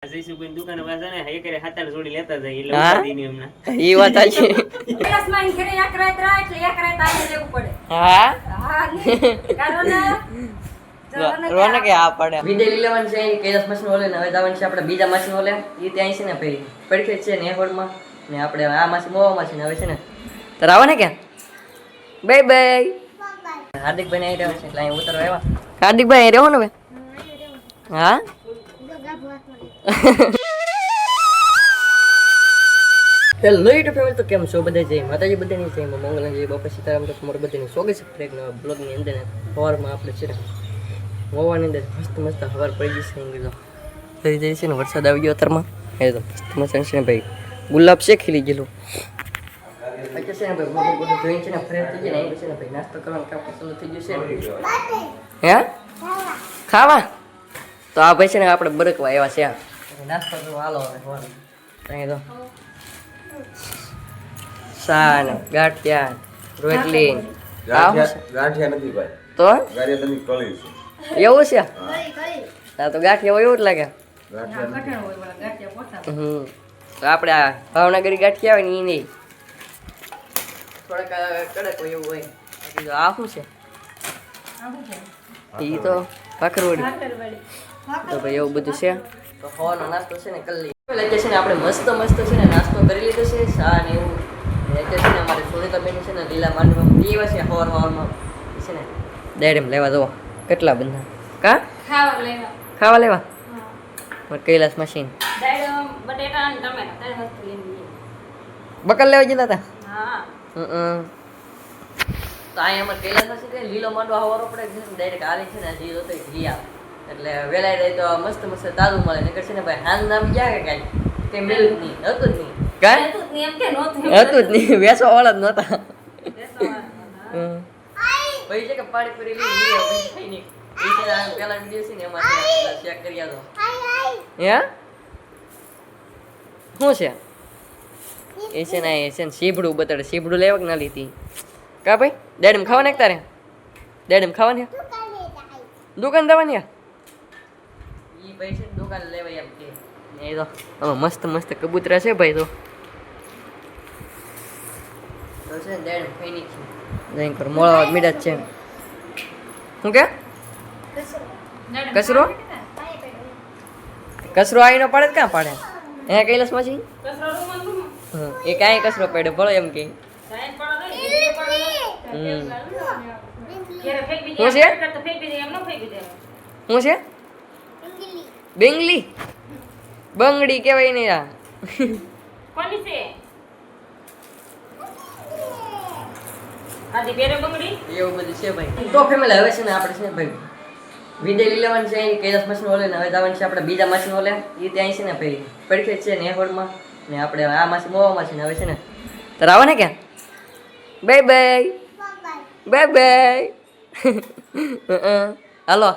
જઈશું દુકાને પાસે ને એક રે હાથાળ જોડી લેતા જાય એટલે ઉપાડી ની એમના ઈ વાત છે કલાસમાં ઘરે એક રાત રહે એટલે એક રાત આવી લેવું પડે. હા હા કારણ રોને કે આ પડે વિડે લેવન છે એ કેસ મશીન ઓલે ને હવે જવાનું છે આપણે બીજા મશીન ઓલે ઈ ત્યાં છે ને ભાઈ પડખે છે ને એહોડમાં ને આપણે આ મશીન મોવા મશીન હવે છે ને તો આવો ને કે બાય બાય હાર્દિકભાઈ ને આવી રહ્યો છે એટલે અહીં ઉતરવા આવ્યા હાર્દિકભાઈ અહીં રહ્યો ને હવે હા હેલો યુટ્યુબ ફેમિલી તો કેમ છો બધા જય માતાજી બધાની જય મંગળની જય બાપા સીતારામ તો તમારું બધાની સ્વાગત છે ફરી એક નવા બ્લોગની અંદર સવારમાં આપણે છે ને મોવાની અંદર મસ્ત મસ્ત સવાર પડી જશે એમ કીધું થઈ જાય છે ને વરસાદ આવી ગયો અત્યારમાં એ તો મસ્ત મસ્ત છે ને ભાઈ ગુલાબ છે ખીલી ગયેલું અત્યારે છે ને ભાઈ બધું બધું ધોઈને છે ને ફ્રેશ થઈ જાય ને અહીં છે ને ભાઈ નાસ્તો કરવાનું કામ પસંદ થઈ ગયું છે હે ખાવા તો આ ભાઈ છે ને આપણે બરકવા આવ્યા છે નાસ્તો તો હાલો અહીં તો સાન ગાંઠિયા રોટલી ગાંઠિયા નથી ભાઈ તો ગાંઠિયા તમે કળી છે એવું છે હા તો ગાંઠિયા હોય એવું જ લાગે ગાંઠિયા તો આપણે આ ભાવનગરી ગાંઠિયા આવે ને એ નહીં થોડાક કડક હોય એવું હોય આ શું છે એ તો ભાખરવડી તો ભાઈ એવું બધું છે તો હવાનો નાસ્તો છે ને કરી લઈએ છે ને આપણે મસ્ત મસ્ત છે ને નાસ્તો કરી લીધો છે સા ને એવું અત્યારે છે ને અમારે સુનિતા બેન છે ને લીલા માંડવામાં પીવા છે હવામાં છે ને ડાયરેમ લેવા જવો કેટલા બધા કા ખાવા લેવા કૈલાસ મશીન બટેટા અને ટમેટા તારે હસ્ત લઈને બકલ લેવા ગયેલા હતા હા તો અહીંયા અમારે કૈલાસ મશીન લીલો માંડવો હવારો પડે છે ડાયરેક્ટ હાલી છે ને હજી તો ઘી આવે એટલે વેલાઈ રહી તો મસ્ત મસ્ત તાજું મળે નકર છે ને ભાઈ હાલ નામ ગયા કે કાંઈ કે મિલ્ક નહીં હતું જ નહીં કાંઈ એમ કે નહોતું હતું જ નહીં વેસવા વાળા જ નહોતા ભાઈ છે કે પાણીપુરી લઈ થઈ નહીં પેલા વિડીયો છે ને એમાં ચેક કરી આવો હે શું છે એ છે ને સીભડું બતાડે સીભડું લેવા કે ના લીધી કા ભાઈ ડેડમ ખાવા ને તારે ડેડમ ખાવાની દુકાન જવાની ઈ ભાઈ છે દુકાન લેવાય એમ કે એ તો મસ્ત મસ્ત કબૂતરા છે ભાઈ તો છે ડેડમ ખાઈ ની છે જઈ કર મોળા મીડા છે શું કે કચરો કચરો આવીનો પડે ક્યાં પાડે હે કૈલાસ માસી એ કાંઈ કચરો પડ્યો ભલો એમ કે શું છે બેંગલી બંગડી કેવાય ને આ કોની છે આદી બેરે બંગડી એવું બધું છે ભાઈ તો ફેમિલી હવે છે ને આપણે છે ને ભાઈ વિડે લેવન છે એ કૈલાસ મશીન ઓલે ને હવે જવાનું છે આપણે બીજા મશીન ઓલે એ ત્યાં છે ને ભાઈ પડખે છે ને એહોડમાં ને આપણે આ મશીન મોવા મશીન હવે છે ને તો આવો ને ક્યાં બાય બાય બાય બાય હાલો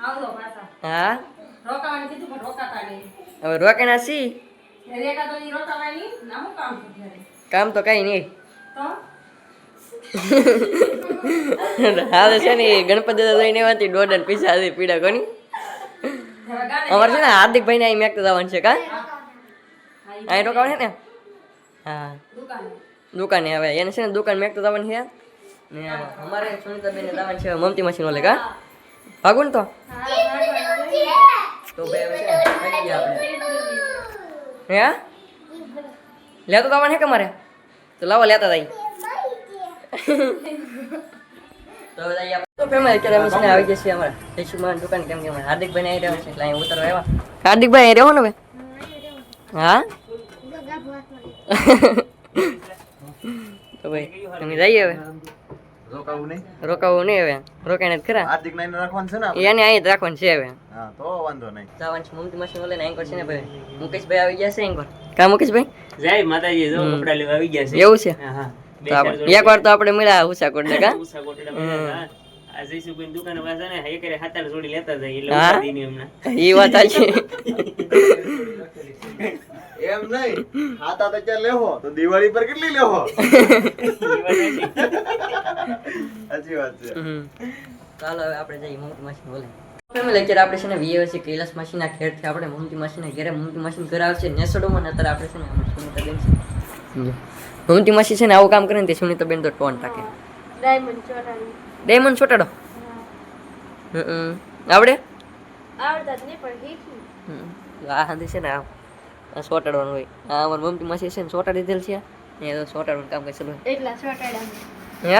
આવજો પાછા હા રોકાવાનું કીધું પણ રોકાતા નહીં હવે રોકાણા છી રેટા તો ઈ રોકાવાની ના હું કામ છે ત્યારે કામ તો કઈ નહીં તો હા છે ને ગણપતિ દાદા જઈને એવાથી દોઢ પૈસા હતી પીડા કોની અમારે છે ને હાર્દિકભાઈ ને અહીં મેકતા જવાનું છે કા અહીં રોકાવાનું છે ને હા દુકાને હવે એને છે ને દુકાન મેકતા જવાનું છે ને અમારે સુનિતાબેન ને જવાનું છે મમતી મશીન ઓલે કા ભાગું ને તો ભાઈ હવે છે ને થાકી ગયા આપણે હે લેતો જવાનું છે કે મારે તો લાવો લેતા જઈ તો બધા તો ફેમિલી અત્યારે અમે છે ને આવી ગયા છીએ અમારા જયસુમાન દુકાન કેમ કે હાર્દિકભાઈ ને આવી રહ્યો છે એટલે અહીં ઉતરવા આવ્યા હાર્દિકભાઈ અહીં રહો ને હવે હા તો ભાઈ તમે જઈએ હવે રોકાવું નહીં હવે રોકાઈને જ ખરા હાર્દિક નાઈને રાખવાનું છે ને એને અહીં જ રાખવાનું છે હવે હા તો વાંધો નહીં જવાનું છે મમતી મશીન ઓલે ને એન્કર છે ને ભાઈ મુકેશભાઈ આવી ગયા છે એન્કર કા મુકેશભાઈ જય માતાજી જો કપડા લેવા આવી ગયા છે એવું છે હા હા એક વાર તો આપણે મળ્યા ઉષાકોટ ને કા ઉષા કોટડા મળ્યા આ જઈશું દુકાને પાસે ને એક રે હાથાળ જોડી લેતા જાય એટલે હા? ઉપાડી ની એમના એ વાત સાચી એમ નહીં ખાતા તો ક્યાં લેવો તો દિવાળી પર કેટલી લેવો સાચી વાત છે ચાલો હવે આપણે જઈએ મોટી મશીન બોલે ફેમિલી અત્યારે આપણે છે ને વીએસસી કૈલાસ માસીના ઘેરથી આપણે મમતી માસીના ઘેરે મમતી માસીને ઘર આવે છે નેસડોમાં ને અત્યારે આપણે છે ને અમારી સુનિતાબેન છે મમતી માસી છે ને આવું કામ કરે ને તે સુનિતાબેન તો ટોન ટાકે ડાયમંડ છોટાડો આવડે આ હાંધી છે ને આ સોટાડવાનું હોય આ અમારી મમતી માસી છે ને સોટાડી દીધેલ છે એ તો સોટાડવાનું કામ કરે ચલો હે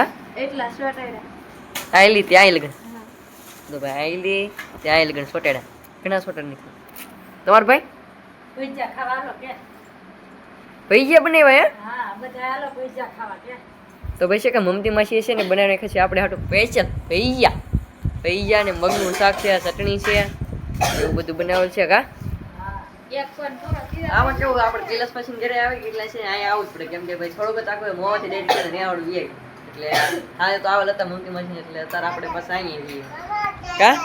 આયલી ત્યાં આઈ લગન તો ભાઈ આયલી ત્યાં આઈ લગન સોટાડા ઘણા સોટાડ નીકળ્યા તમારા ભાઈ ભૈયા બનાવ્યા હે તો ભાઈ છે કે મમતી માસી છે ને બનાવી નાખે છે આપણે હાટું સ્પેશિયલ ભૈયા ને મગનું શાક છે ચટણી છે એવું બધું બનાવેલ છે કા આમાં કેવું આપણે કૈલાસ પાછી ઘરે આવે એટલે છે અહીંયા આવવું જ પડે કેમ કે ભાઈ થોડુંક તાકવે મોવાથી ડેટ કરે ને આવડું વીએ એટલે હા તો આવેલ હતા મમતી માસી એટલે અત્યારે આપણે પાસે આવીએ વીએ કા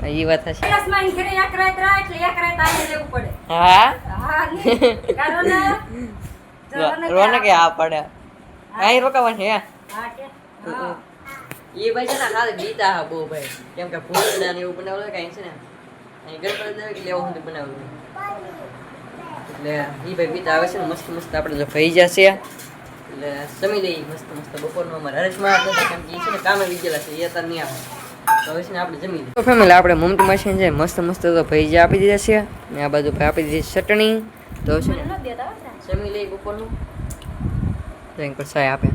એ વાત હશે રોને કે આ પડે અહીં રોકાવાનું છે એ ભાઈ છે ને હા બીતા હા બહુ ભાઈ કેમ કે ફૂલડા ને એવું બનાવેલું કઈ છે ને અહીં ગણપતિ એટલે એવું બધું બનાવેલું એટલે એ ભાઈ બીતા આવે છે ને મસ્ત મસ્ત આપણે જો ભાઈ જશે એટલે જમી લઈએ મસ્ત મસ્ત બપોરનું અમારે હરેશમાં કેમ કે એ છે ને કામે વીજેલા છે એ અત્યારે નહીં આવે તો હવે છે ને આપણે જમી લઈએ ફેમિલી આપણે મમતી માસી છે મસ્ત મસ્ત તો ભાઈ આપી દીધા છે ને આ બાજુ ભાઈ આપી દીધી ચટણી તો છે ને જમી લઈએ બપોરનું તો એમ પર સાય આપે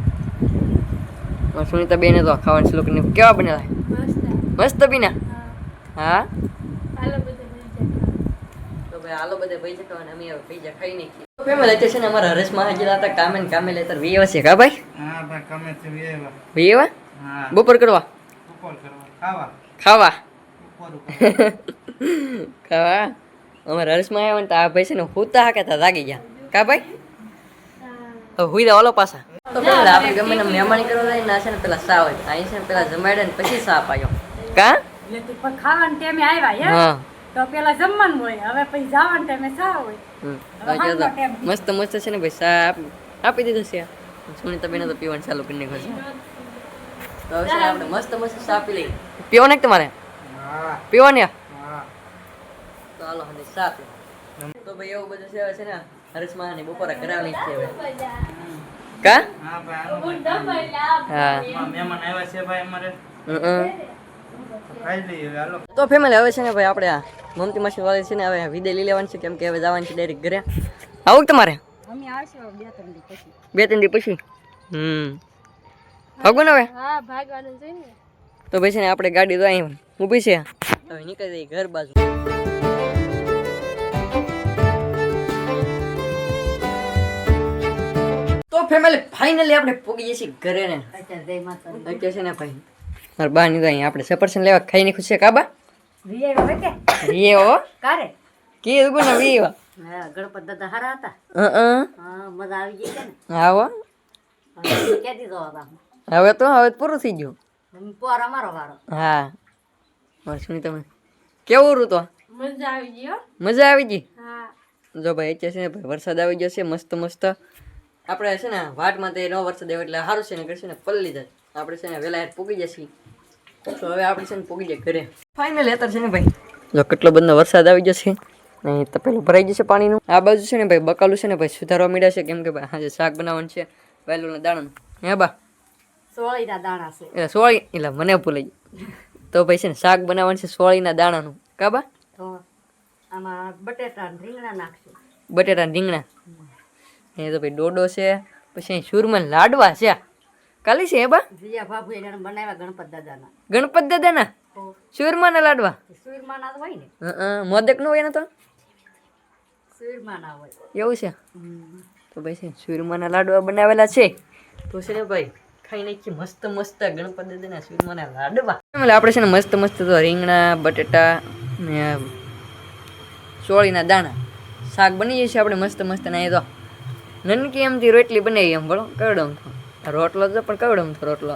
સુનિતા બેને તો ખાવાની શ્લોક ને કેવા બનેલા મસ્ત બીના હા તો ભાઈ હાલો બધે ભાઈ જતા અમે હવે પૈસા ખાઈ નાખીએ તો ફેમિલી અત્યારે છે ને અમારા હરેશમાં હાજર હતા કામે ને કામે લેતર વીએવા છે કા ભાઈ હા ભાઈ કામે છે વીએવા હા બપોર કરવા બપોર કરવા ખાવા ખાવા બપોર ખાવા અમારા હરેશમાં આવ્યા ને તો આ ભાઈ છે ને હુતા હાકે તા જાગી ગયા કા ભાઈ તો હુઈ દે ઓલો પાછા તો પેલા આપણે ગમે ને મહેમાની કરવા જાય ના છે ને પેલા સા હોય અહીં છે ને પેલા જમાડે ને પછી સા પાયો કા ખાવાના ટાઈમે આવ્યા હા તો પેલા જમવાનું હોય હવે પછી જવાના ટાઈમે ચા હોય મસ્ત મસ્ત છે ને ભાઈ સા આપી દીધું છે સુનિતા બેને તો પીવાનું ચાલુ કરી નાખ્યું છે તો હવે છે ને આપણે મસ્ત મસ્ત સા પી લઈએ પીવો ને તમારે હા પીવો ને હા તો હાલો હંધી સા પી તો ભાઈ એવું બધું છે હવે છે ને હરેશમાં ને બપોરે કરાવવાની છે હવે કા હા ભાઈ હા મહેમાન આવ્યા છે ભાઈ અમારે ખાઈ લઈએ હવે હાલો તો ફેમિલી હવે છે ને ભાઈ આપણે આ મમતી માસી વાળી છે ને હવે વિદાય લઈ લેવાની છે કેમ કે હવે જવાનું છે ડાયરેક્ટ ઘરે આવું તમારે અમે આવશું 2-3 દી પછી 2-3 દી પછી ભાગો ને હવે હા ભાગવાનું છે ને તો ભાઈ છે ને આપણે ગાડી તો અહીં ઊભી છે હવે નીકળી જઈએ ઘર બાજુ તો ફેમિલી ફાઇનલી આપણે પહોંચી જઈએ છીએ ઘરે ને અત્યારે છે ને ભાઈ મારા બા ની તો અહીં આપણે સફરજન લેવા ખાઈ નાખ્યું છે કાબા રીએ હો કારે કે ઉગો ને વીવા હા ગણપત દાદા હારા હતા હા મજા આવી ગઈ છે ને હા હો કે દીધો હતા હવે તો પૂરું થઈ ગયું પોર અમારો વારો હા મારે સુની તમે કેવું રૂ તો મજા આવી ગઈ હો મજા આવી ગઈ હા જો ભાઈ અત્યારે છે ને ભાઈ વરસાદ આવી ગયો છે મસ્ત મસ્ત આપણે છે ને વાટમાં તો નો વરસાદ આવ્યો એટલે સારું છે ને કરશે ને પલ્લી જાય આપણે છે ને વહેલા યાર પૂગી જશે તો હવે આપણે છે ને પૂગી જાય ઘરે ફાઇનલ અત્યારે છે ને ભાઈ જો કેટલો બધો વરસાદ આવી જશે નહીં તો પેલું ભરાઈ જશે પાણીનું આ બાજુ છે ને ભાઈ બકાલું છે ને ભાઈ સુધારવા મળ્યા છે કેમ કે ભાઈ આજે શાક બનાવવાનું છે વહેલું દાણાનું હે બા સોળીના દાણા છે એટલે સોળી એટલે મને ભૂલાઈ તો ભાઈ છે ને શાક બનાવવાનું છે સોળીના દાણાનું કા બા તો આમાં બટેટા ને રીંગણા નાખશું બટેટા રીંગણા એ તો ભાઈ ડોડો છે પછી અહીં સુરમન લાડવા છે કાલી છે એ બા જીયા બાબુ એને બનાવ્યા ગણપત દાદાના ગણપત દાદાના સુરમાના લાડવા સુરમાના તો હોય ને મોદક નો હોય ને તો સુરમાના હોય એવું છે તો ભાઈ છે સુરમાના લાડવા બનાવેલા છે તો છે ને ભાઈ ખાઈ નાખી મસ્ત મસ્ત ગણપત દાદાના સુરમાના લાડવા આપણે છે ને મસ્ત મસ્ત તો રીંગણા બટેટા ને સોળીના દાણા શાક બની જશે આપણે મસ્ત મસ્ત ને એ તો નનકી એમથી રોટલી બનાવી એમ બોલો કવડો રોટલો તો પણ કવડો તો રોટલો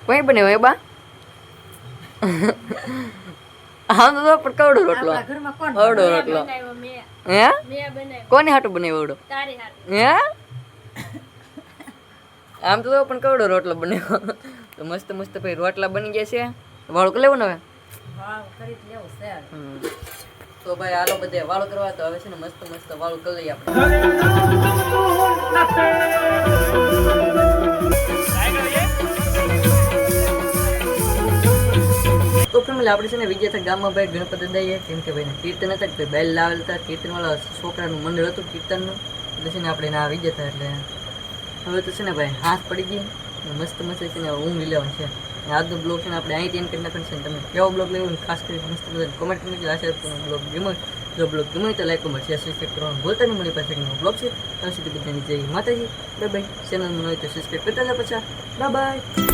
કોઈ બનાવ્યો એ બા હા તો પણ કવડો રોટલો કવડો રોટલો હે કોને હાટું બનાવ્યો એવડો હે આમ તો પણ કવડો રોટલો બન્યો તો મસ્ત મસ્ત ભાઈ રોટલા બની ગયા છે વાળું કરી લેવું ને હવે વાવ કરી જ લેવું છે તો ભાઈ હાલો બધે વાળું કરવા તો હવે છે ને મસ્ત મસ્ત વાળું કરી લઈએ આપણે તો ફેમિલી આપણે છે ને વિજયથા ગામમાં ભાઈ ગણપતિ દઈએ કેમ કે ભાઈ કીર્તન હતા કે બેલ લાવેલ હતા કીર્તનવાળા છોકરાનું મંડળ હતું કીર્તનનું એટલે છે ને આપણે ના આવી જતા એટલે હવે તો છે ને ભાઈ હાથ પડી ગઈ મસ્ત મસ્ત છે ને ઊંઘ લેવાનું છે આજનો બ્લોગ છે ને આપણે અહીંથી એમ કરી નાખવાનું છે તમે કેવો બ્લોગ લેવો ને ખાસ કરીને મસ્ત બધા કોમેન્ટ કરી આશા રાખું બ્લોગ ગમે જો બ્લોગ ગમે તો લાઈક કોમેન્ટ શેર સબસ્ક્રાઈબ કરવાનું ભૂલતા નહીં. મારી પાસે બ્લોગ છે ત્યાં સુધી બધાની જય માતાજી. Bye bye. ચેનલમાં હોય તો સબસ્ક્રાઈબ કરતા હતા. પછી બાય બાય.